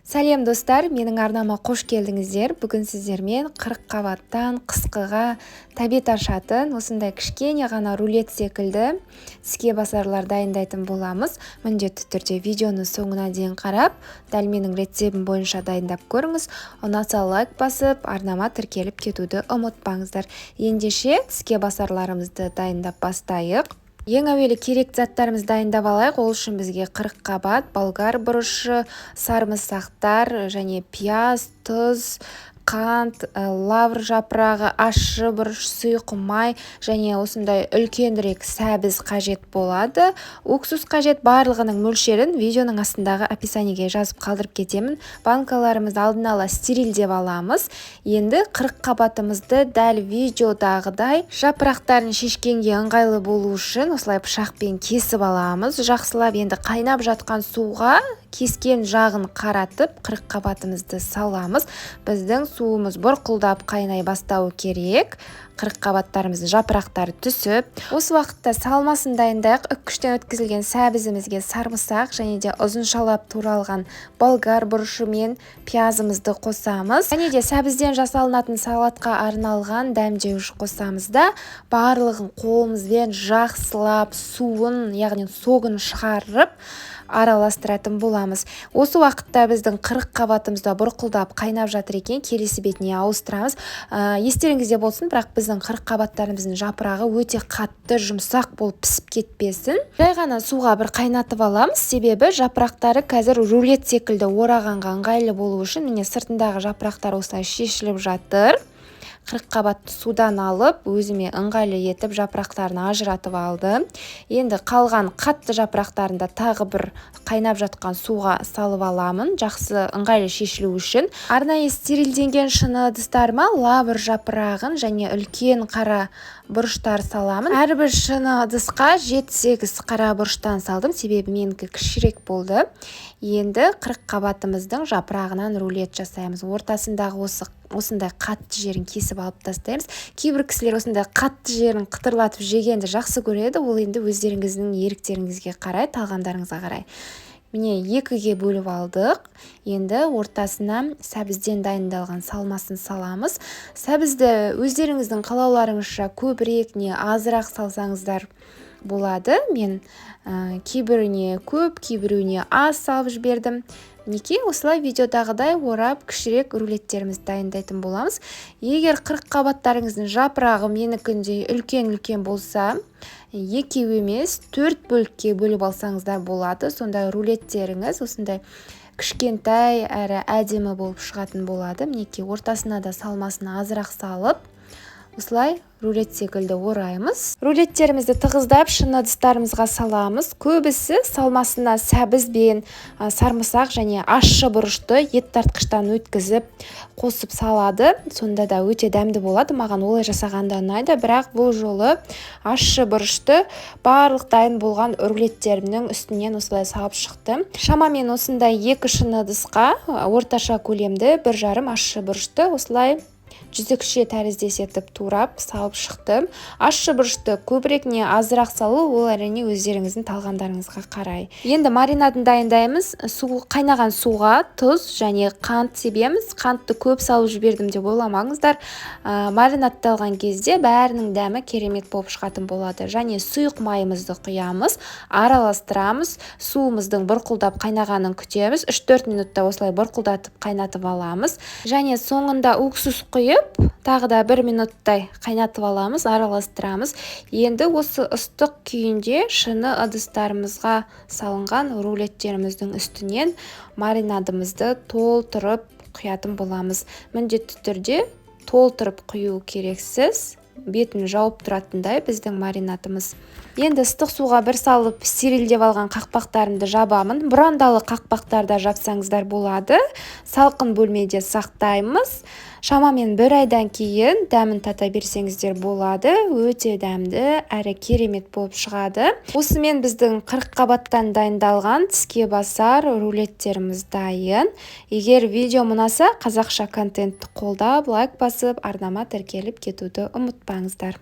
Сәлем достар, менің арнама қош келдіңіздер. Бүгін сіздермен 40 қабаттан қысқыға тәбет ашатын осындай кішкене ғана рулет секілді тіске басарлар дайындайтын боламыз. Міндетті түрде видеоны соңына дейін қарап, дәл менің рецебім бойынша дайындап көріңіз. Ұнаса лайк басып, арнама тіркеліп кетуді ұмытпаңыздар. Ендеше тіске басарларымызды дайындап бастайық. Ең әуелі керек заттарымызды дайындап алайық. Ол үшін бізге 40 қабат, болгар бұрышы, сарымсақтар және пияз, тұз, қант, лавр жапырағы, ащы бұрыш, сұйық май және осындай үлкенірек сәбіз қажет болады. Уксус қажет. Барлығының мөлшерін видеоның астындағы описаниеге жазып қалдырып кетемін. Банкаларымызды алдын ала стерильдеп аламыз. Енді 40 қабатымызды дәл видеодағыдай жапырақтарын шешкенге ыңғайлы болу үшін осылай пышақпен кесіп аламыз. Жақсылап енді қайнап жатқан суға кескен жағын қаратып 40 қабатымызды саламыз. Біздің суымыз бұрқылдап қайнай бастауы керек. 40 қабаттарымыздың жапырақтары түсіп, осы уақытта салмасын дайындайық. Үккіштен өткізілген сәбізімізге сарымсақ және де ұзыншалап туралған болгар бұрышы мен пиязымызды қосамыз. Және де сәбізден жасалынатын салатқа арналған дәмдеуіш қосамыз да барлығын қолымызбен жақсылап суын, яғни согын шығарып араластыратын боламыз. Осы уақытта біздің 40 қабатымызда бұрқылдап қайнап жатыр екен. Келесі бетіне ауыстырамыз. Естеріңізде болсын, бірақ біздің 40 қабаттарымыздың жапырағы өте қатты, жұмсақ болып пісіп кетпесін. Жай ғана суға бір қайнатып аламыз. Себебі жапырақтары қазір рулет секілді орағанға ыңғайлы болу үшін міне сыртындағы жапырақтар осылай шешіліп жатыр. 40 қабатты судан алып, өзіме ыңғайлы етіп жапырақтарын ажыратып алды. Енді қалған қатты жапырақтарында тағы бір қайнап жатқан суға салып аламын, жақсы ыңғайлы шешілу үшін. Арнайы стерильденген шыны ыдыстарыма лавр жапырағын және үлкен қара бұрыштар саламын. Әрбір шыны ыдысқа 7-8 қара бұрыштан салдым, себебі менікі кішірек болды. Енді 40 қабатымыздың жапырағынан рулет жасаймыз. Ортасындағы осындай қатты жерін кесіп алып тастаймыз. Кейбір кісілер осындай қатты жерін қытырлатып жегенді жақсы көреді. Ол енді өздеріңіздің еріктеріңізге қарай, талғамдарыңызға қарай. Міне екіге бөліп алдық. Енді ортасына сәбізден дайындалған салмасын саламыз. Сәбізді өздеріңіздің қалауларыңызша көбірек не азырақ салсаңыздар болады. Мен кейбіріне көп, кейбіреуіне аз салып жібердім. Неке осылай видеодағыдай орап кішірек рулеттерімізді дайындайтын боламыз. Егер 40 қабаттарыңыздың жапырағы менікіндей үлкен болса, екеу емес 4 бөлікке бөліп алсаңыздар болады. Сонда рулеттеріңіз осындай кішкентай әрі әдемі болып шығатын болады. Неке ортасына да салмасын азырақ салып, осылай рулет секілді ораймыз. Рулеттерімізді тығыздап шыны ыдыстарымызға саламыз. Көбісі салмасына сәбізбен сарымсақ және ащы бұрышты ет тартқыштан өткізіп қосып салады. Сонда да өте дәмді болады. Маған олай жасағанда ұнайды, бірақ бұл жолы ащы бұрышты барлық дайын болған рулеттерімнің үстінен осылай салып шықты. Шамамен осындай 2 шыны ыдысқа орташа көлемді 1,5 ащы бұрышты осылай жүзікше тәріздес етіп турап салып шықтым. Ащы бұрышты көбірек не азырақ салу, ол әрине өздеріңіздің талғамдарыңызға қарай. Енді маринадын дайындаймыз. Қайнаған суға тұз және қант себеміз. Қантты көп салып жібердім деп ойламаңыздар. Маринадталған кезде бәрінің дәмі керемет болып шығатын болады. Және сұйық майымызды құямыз, араластырамыз. Суымыздың бұрқылдап қайнағанын күтеміз. 3-4 минутта осылай бұрқылдатып қайнатып аламыз. Және соңында уксус құйып, тағы да 1 минуттай қайнатып аламыз, араластырамыз. Енді осы ыстық күйінде шыны ыдыстарымызға салынған рулеттеріміздің үстінен маринадымызды толтырып құятын боламыз. Міндетті түрде толтырып құю керексіз. Бетін жауып тұратындай біздің маринадымыз. Енді ыстық суға бір салып стерильдеп алған қақпақтарымды жабамын. Бұрандалы қақпақтарда жапсаңыздар болады. Салқын бөлмеде сақтаймыз. Шамамен 1 айдан кейін дәмін тата берсеңіздер болады. Өте дәмді әрі керемет болып шығады. Осымен біздің 40 қабаттан дайындалған тіске басар рулеттеріміз дайын. Егер видео ұнаса, қазақша контентті қолдап, лайк басып, арнама тіркеліп кетуді ұмытпаңыздар.